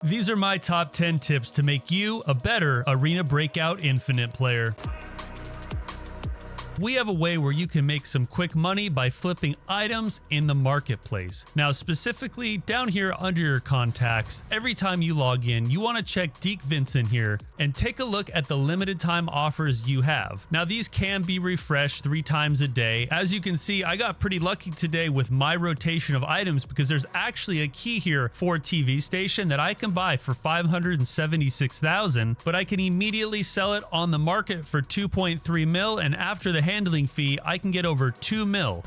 These are my top 10 tips to make you a better Arena Breakout Infinite player. We have a way where you can make some quick money by flipping items in the marketplace. Now, specifically down here under your contacts, every time you log in, you want to check Deke Vincent here and take a look at the limited time offers you have. Now, these can be refreshed 3 times a day. As you can see, I got pretty lucky today with my rotation of items because there's actually a key here for a TV station that I can buy for $576,000, but I can immediately sell it on the market for 2.3 mil, and after the handling fee, I can get over 2 mil.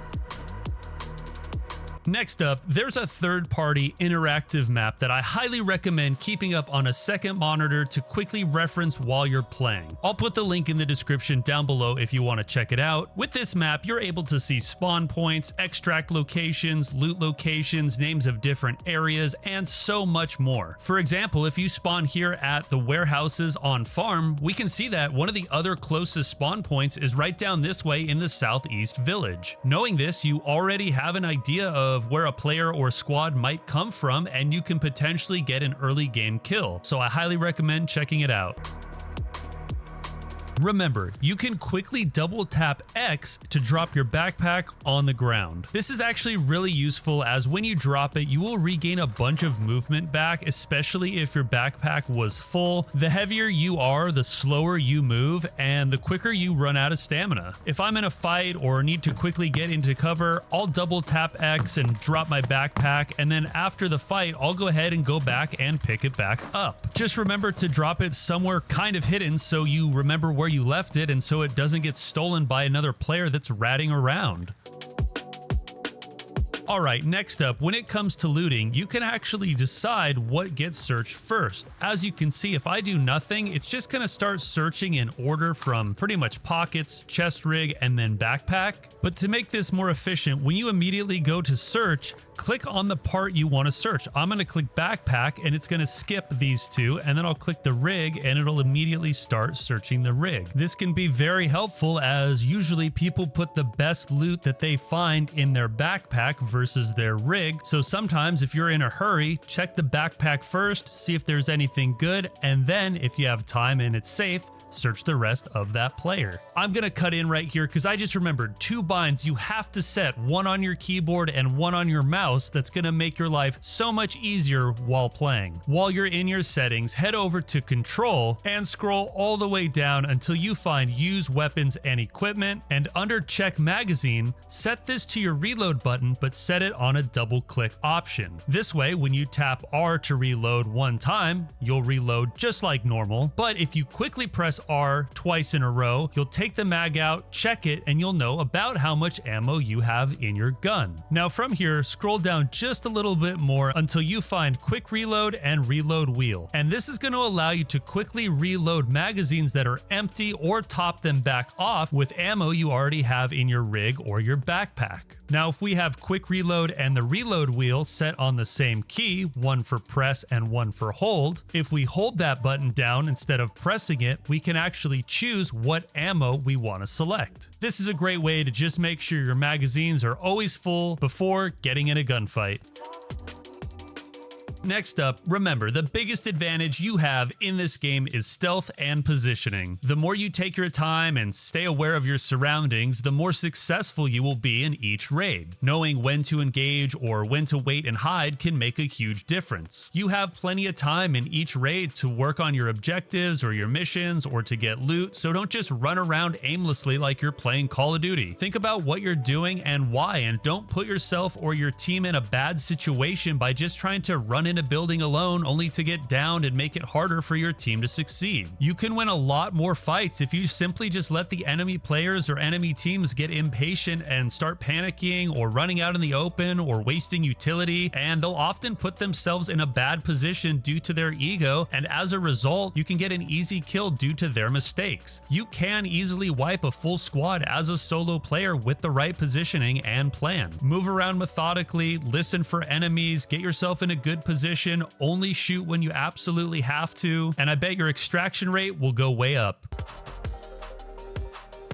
Next up, there's a third-party interactive map that I highly recommend keeping up on a second monitor to quickly reference while you're playing. I'll put the link in the description down below if you want to check it out. With this map, you're able to see spawn points, extract locations, loot locations, names of different areas, and so much more. For example, if you spawn here at the warehouses on farm, we can see that one of the other closest spawn points is right down this way in the southeast village. Knowing this, you already have an idea of where a player or squad might come from, and you can potentially get an early game kill. So I highly recommend checking it out. Remember, you can quickly double tap X to drop your backpack on the ground. This is actually really useful as when you drop it, you will regain a bunch of movement back, especially if your backpack was full. The heavier you are, the slower you move, and the quicker you run out of stamina. If I'm in a fight or need to quickly get into cover, I'll double tap X and drop my backpack, and then after the fight, I'll go ahead and go back and pick it back up. Just remember to drop it somewhere kind of hidden so you remember where you left it and so it doesn't get stolen by another player that's ratting around. Alright, next up, when it comes to looting, you can actually decide what gets searched first. As you can see, if I do nothing, it's just going to start searching in order from pretty much pockets, chest rig, and then backpack. But to make this more efficient, when you immediately go to search, click on the part you want to search. I'm going to click backpack and it's going to skip these two, and then I'll click the rig and it'll immediately start searching the rig. This can be very helpful as usually people put the best loot that they find in their backpack versus their rig. So sometimes if you're in a hurry, check the backpack first, see if there's anything good, and then if you have time and it's safe, search the rest of that player. I'm gonna cut in right here because I just remembered 2 binds you have to set, one on your keyboard and one on your mouse. That's gonna make your life so much easier while playing. While you're in your settings, head over to control and scroll all the way down until you find use weapons and equipment, and under check magazine, set this to your reload button but set it on a double click option. This way, when you tap R to reload one time, you'll reload just like normal, but if you quickly press R twice in a row, you'll take the mag out, check it, and you'll know about how much ammo you have in your gun. Now from here, scroll down just a little bit more until you find quick reload and reload wheel. And this is going to allow you to quickly reload magazines that are empty or top them back off with ammo you already have in your rig or your backpack. Now, if we have quick reload and the reload wheel set on the same key, one for press and one for hold, if we hold that button down instead of pressing it, we can actually choose what ammo we want to select. This is a great way to just make sure your magazines are always full before getting in a gunfight. Next up, remember, the biggest advantage you have in this game is stealth and positioning. The more you take your time and stay aware of your surroundings, the more successful you will be in each raid. Knowing when to engage or when to wait and hide can make a huge difference. You have plenty of time in each raid to work on your objectives or your missions or to get loot, so don't just run around aimlessly like you're playing Call of Duty. Think about what you're doing and why, and don't put yourself or your team in a bad situation by just trying to run in a building alone only to get downed and make it harder for your team to succeed. You can win a lot more fights if you simply just let the enemy players or enemy teams get impatient and start panicking or running out in the open or wasting utility, and they'll often put themselves in a bad position due to their ego, and as a result, you can get an easy kill due to their mistakes. You can easily wipe a full squad as a solo player with the right positioning and plan. Move around methodically, listen for enemies, get yourself in a good position, only shoot when you absolutely have to, and I bet your extraction rate will go way up.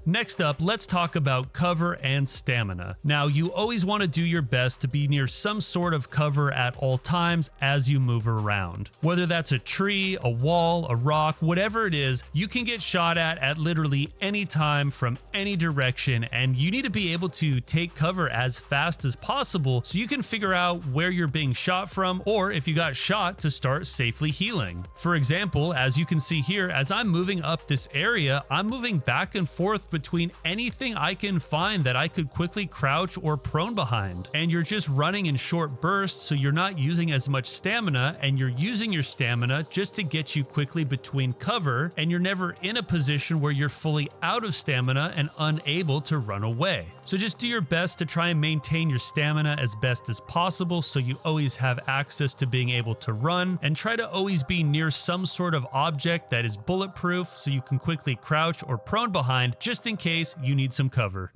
Next up, let's talk about cover and stamina. Now, you always want to do your best to be near some sort of cover at all times as you move around. Whether that's a tree, a wall, a rock, whatever it is, you can get shot at literally any time from any direction, and you need to be able to take cover as fast as possible so you can figure out where you're being shot from, or if you got shot, to start safely healing. For example, as you can see here, as I'm moving up this area, I'm moving back and forth between anything I can find that I could quickly crouch or prone behind. And you're just running in short bursts, so you're not using as much stamina, and you're using your stamina just to get you quickly between cover, and you're never in a position where you're fully out of stamina and unable to run away. So just do your best to try and maintain your stamina as best as possible so you always have access to being able to run, and try to always be near some sort of object that is bulletproof so you can quickly crouch or prone behind just in case you need some cover.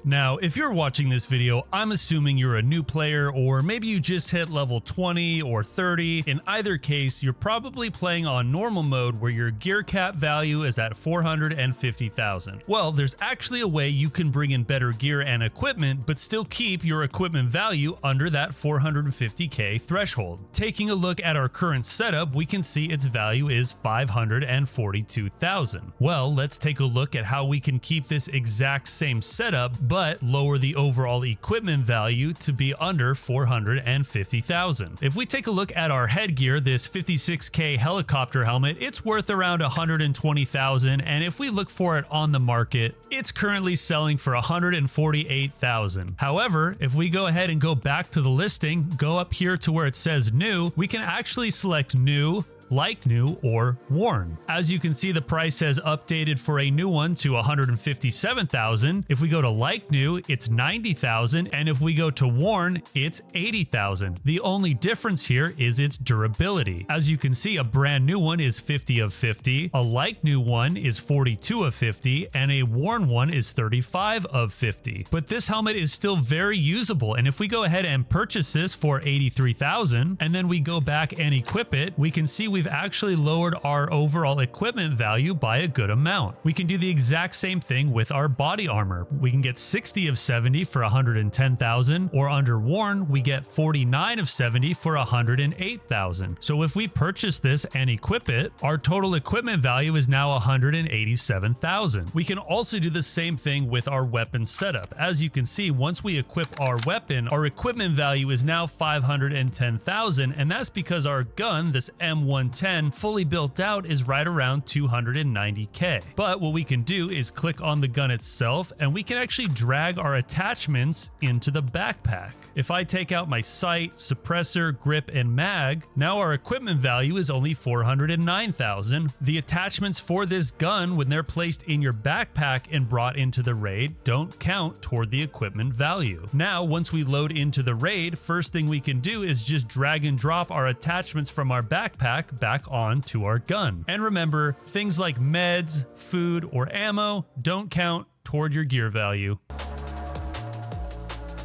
Now, if you're watching this video, I'm assuming you're a new player, or maybe you just hit level 20 or 30. In either case, you're probably playing on normal mode where your gear cap value is at 450,000. Well, there's actually a way you can bring in better gear and equipment, but still keep your equipment value under that 450k threshold. Taking a look at our current setup, we can see its value is 542,000. Well, let's take a look at how we can keep this exact same setup, but lower the overall equipment value to be under 450,000. If we take a look at our headgear, this 56k helicopter helmet, it's worth around 120,000, and if we look for it on the market, it's currently selling for 148,000. However, if we go ahead and go back to the listing, go up here to where it says new, we can actually select new, like new, or worn. As you can see, the price has updated for a new one to 157,000. If we go to like new, it's 90,000, and if we go to worn, it's 80,000. The only difference here is its durability. As you can see, a brand new one is 50 of 50, a like new one is 42 of 50, and a worn one is 35 of 50. But this helmet is still very usable, and if we go ahead and purchase this for 83,000, and then we go back and equip it, we can see we've actually lowered our overall equipment value by a good amount. We can do the exact same thing with our body armor. We can get 60 of 70 for 110,000, or under worn, we get 49 of 70 for 108,000. So if we purchase this and equip it, our total equipment value is now 187,000. We can also do the same thing with our weapon setup. As you can see, once we equip our weapon, our equipment value is now 510,000, and that's because our gun, this M110, fully built out, is right around 290k. But what we can do is click on the gun itself, and we can actually drag our attachments into the backpack. If I take out my sight, suppressor, grip, and mag, now our equipment value is only 409,000. The attachments for this gun, when they're placed in your backpack and brought into the raid, don't count toward the equipment value. Now, once we load into the raid, first thing we can do is just drag and drop our attachments from our backpack back on to our gun. And remember, things like meds, food, or ammo don't count toward your gear value.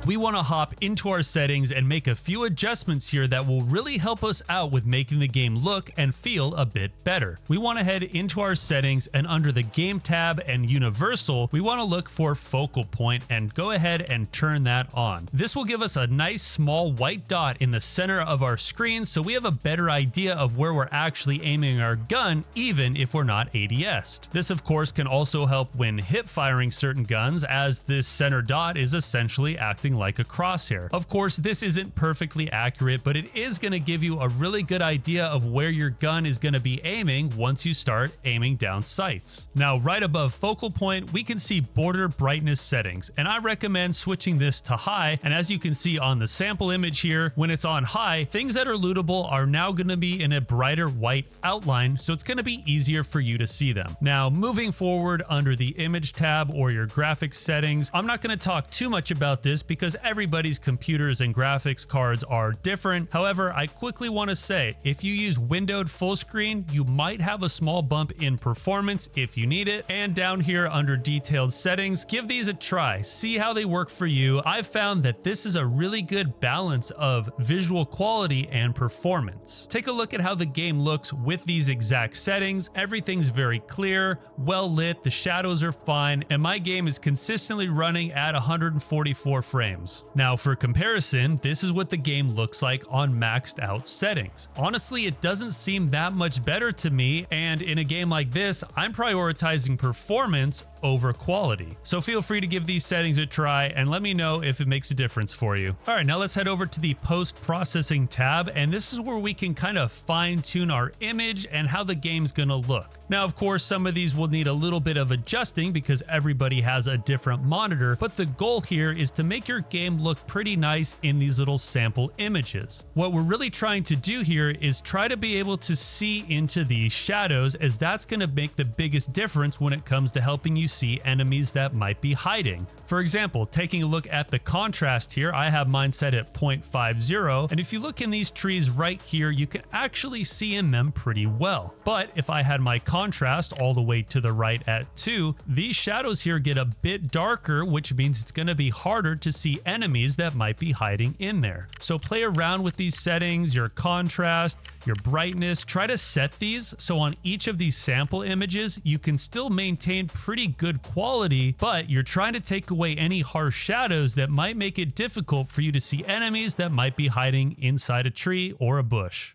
We want to hop into our settings and make a few adjustments here that will really help us out with making the game look and feel a bit better. We want to head into our settings, and under the game tab and universal, we want to look for focal point and go ahead and turn that on. This will give us a nice small white dot in the center of our screen, so we have a better idea of where we're actually aiming our gun, even if we're not ADS'd. This of course can also help when hip firing certain guns, as this center dot is essentially acting like a crosshair. Of course, this isn't perfectly accurate, but it is going to give you a really good idea of where your gun is going to be aiming once you start aiming down sights. Now, right above focal point, we can see border brightness settings, and I recommend switching this to high. And as you can see on the sample image here, when it's on high, things that are lootable are now going to be in a brighter white outline, so it's going to be easier for you to see them. Now, moving forward under the image tab or your graphics settings, I'm not going to talk too much about this because because everybody's computers and graphics cards are different. However, I quickly want to say, if you use windowed full screen, you might have a small bump in performance if you need it. And down here under detailed settings, give these a try, see how they work for you. I've found that this is a really good balance of visual quality and performance. Take a look at how the game looks with these exact settings. Everything's very clear, well lit, the shadows are fine, and my game is consistently running at 144 frames. Now for comparison, this is what the game looks like on maxed out settings. Honestly, it doesn't seem that much better to me, and in a game like this, I'm prioritizing performance over quality. So feel free to give these settings a try and let me know if it makes a difference for you. All right, now let's head over to the post-processing tab, and this is where we can kind of fine-tune our image and how the game's gonna look. Now, of course, some of these will need a little bit of adjusting because everybody has a different monitor, but the goal here is to make your game look pretty nice in these little sample images. What we're really trying to do here is try to be able to see into these shadows, as that's going to make the biggest difference when it comes to helping you see enemies that might be hiding. For example, taking a look at the contrast here, I have mine set at 0.50, and if you look in these trees right here, you can actually see in them pretty well. But if I had my contrast all the way to the right at 2, these shadows here get a bit darker, which means it's going to be harder to see enemies that might be hiding in there. So play around with these settings, your contrast, your brightness, try to set these so on each of these sample images, you can still maintain pretty good quality, but you're trying to take away any harsh shadows that might make it difficult for you to see enemies that might be hiding inside a tree or a bush.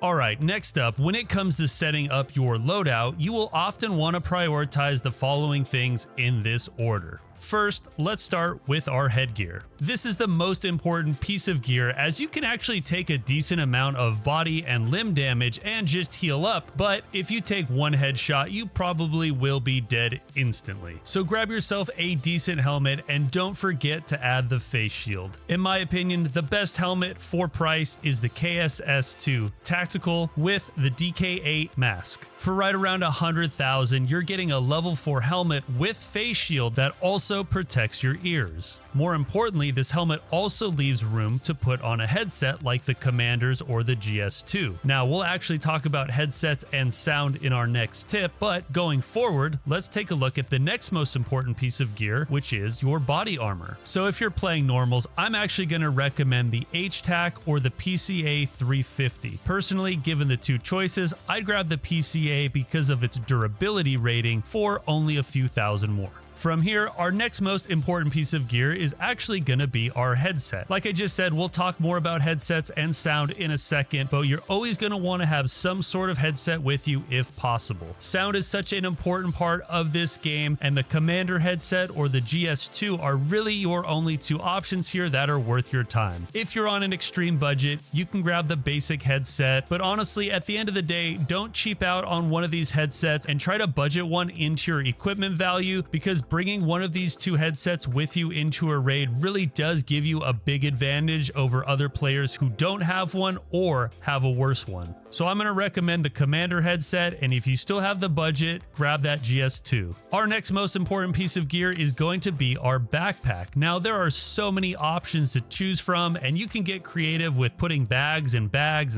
Alright, next up, when it comes to setting up your loadout, you will often want to prioritize the following things in this order. First, let's start with our headgear. This is the most important piece of gear, as you can actually take a decent amount of body and limb damage and just heal up, but if you take one headshot, you probably will be dead instantly. So grab yourself a decent helmet and don't forget to add the face shield. In my opinion, the best helmet for price is the KSS2 Tactical with the DK8 mask. For right around 100,000, you're getting a level 4 helmet with face shield that also protects your ears. More importantly, this helmet also leaves room to put on a headset like the Commander's or the GS2. Now, we'll actually talk about headsets and sound in our next tip, but going forward, let's take a look at the next most important piece of gear, which is your body armor. So if you're playing normals, I'm actually going to recommend the HTAC or the PCA 350. Personally, given the two choices, I'd grab the PCA because of its durability rating for only a few thousand more. From here, our next most important piece of gear is actually going to be our headset. Like I just said, we'll talk more about headsets and sound in a second, but you're always going to want to have some sort of headset with you if possible. Sound is such an important part of this game, and the Commander headset or the GS2 are really your only two options here that are worth your time. If you're on an extreme budget, you can grab the basic headset, but honestly, at the end of the day, don't cheap out on one of these headsets and try to budget one into your equipment value, because bringing one of these two headsets with you into a raid really does give you a big advantage over other players who don't have one or have a worse one. So I'm going to recommend the Commander headset, and if you still have the budget, grab that GS2. Our next most important piece of gear is going to be our backpack. Now, there are so many options to choose from, and you can get creative with putting bags and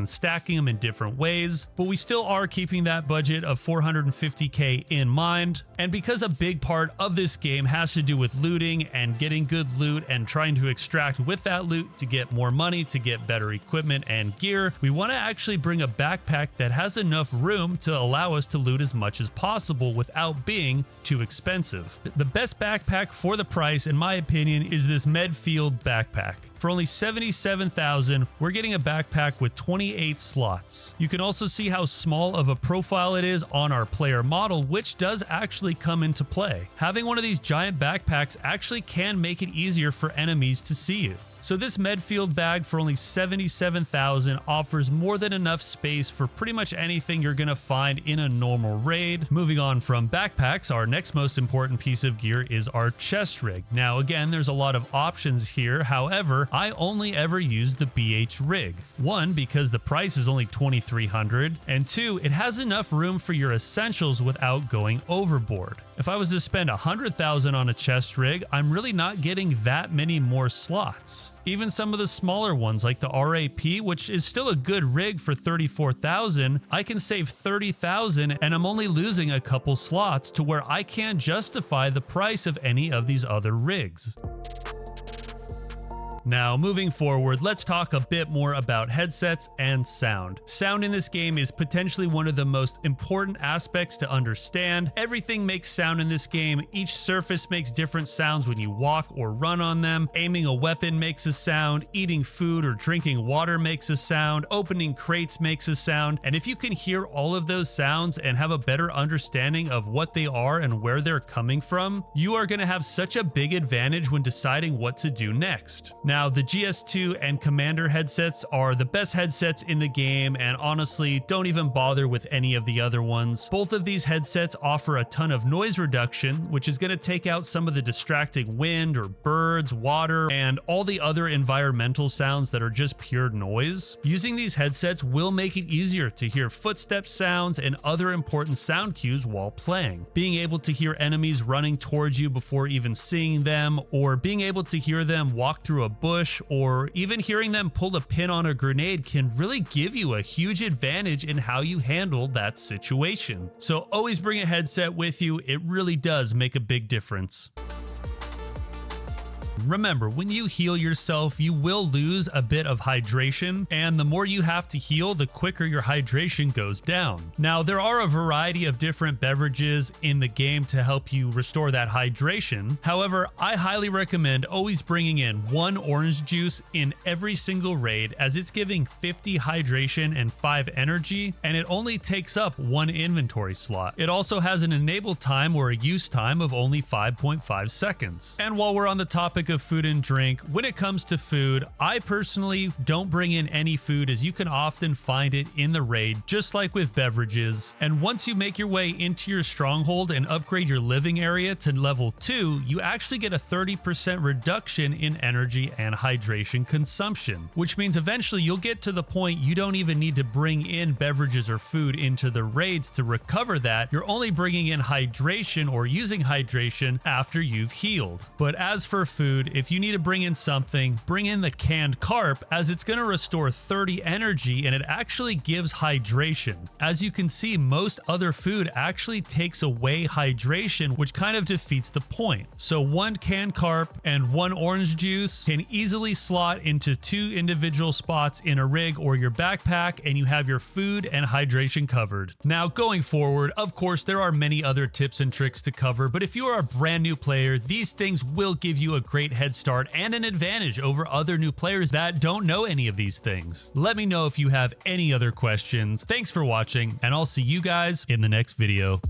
stacking them in different ways, but we still are keeping that budget of 450k in mind. And because a big part of this game has to do with looting and getting good loot and trying to extract with that loot to get more money, to get better equipment and gear, we want to actually bring a backpack that has enough room to allow us to loot as much as possible without being too expensive. The best backpack for the price, in my opinion, is this Medfield backpack. For only 77,000, we're getting a backpack with 28 slots. You can also see how small of a profile it is on our player model, which does actually come into play. Having one of these giant backpacks actually can make it easier for enemies to see you. So this Medfield bag for only 77,000 offers more than enough space for pretty much anything you're gonna find in a normal raid. Moving on from backpacks, our next most important piece of gear is our chest rig. Now again, there's a lot of options here. However, I only ever use the BH rig. One, because the price is only $2,300, and two, it has enough room for your essentials without going overboard. If I was to spend $100,000 on a chest rig, I'm really not getting that many more slots. Even some of the smaller ones like the RAP, which is still a good rig for $34,000, I can save $30,000 and I'm only losing a couple slots to where I can't justify the price of any of these other rigs. Now, moving forward, let's talk a bit more about headsets and sound. Sound in this game is potentially one of the most important aspects to understand. Everything makes sound in this game. Each surface makes different sounds when you walk or run on them. Aiming a weapon makes a sound. Eating food or drinking water makes a sound. Opening crates makes a sound. And if you can hear all of those sounds and have a better understanding of what they are and where they're coming from, you are going to have such a big advantage when deciding what to do next. Now, the GS2 and Commander headsets are the best headsets in the game, and honestly, don't even bother with any of the other ones. Both of these headsets offer a ton of noise reduction, which is going to take out some of the distracting wind or birds, water, and all the other environmental sounds that are just pure noise. Using these headsets will make it easier to hear footstep sounds and other important sound cues while playing. Being able to hear enemies running towards you before even seeing them, or being able to hear them walk through a bush, or even hearing them pull a pin on a grenade can really give you a huge advantage in how you handle that situation. So always bring a headset with you. It really does make a big difference. Remember, when you heal yourself, you will lose a bit of hydration, and the more you have to heal, the quicker your hydration goes down. Now, there are a variety of different beverages in the game to help you restore that hydration. However, I highly recommend always bringing in one orange juice in every single raid, as it's giving 50 hydration and 5 energy, and it only takes up 1 inventory slot. It also has an enable time or a use time of only 5.5 seconds. And while we're on the topic of food and drink, when it comes to food, I personally don't bring in any food, as you can often find it in the raid, just like with beverages. And once you make your way into your stronghold and upgrade your living area to level 2, you actually get a 30% reduction in energy and hydration consumption, which means eventually you'll get to the point you don't even need to bring in beverages or food into the raids to recover that. You're only bringing in hydration or using hydration after you've healed. But as for food, if you need to bring in something, bring in the canned carp, as it's going to restore 30 energy and it actually gives hydration. As you can see, most other food actually takes away hydration, which kind of defeats the point. So 1 canned carp and 1 orange juice can easily slot into 2 individual spots in a rig or your backpack, and you have your food and hydration covered. Now, going forward, of course, there are many other tips and tricks to cover, but if you are a brand new player, these things will give you a great head start and an advantage over other new players that don't know any of these things. Let me know if you have any other questions. Thanks for watching, and I'll see you guys in the next video.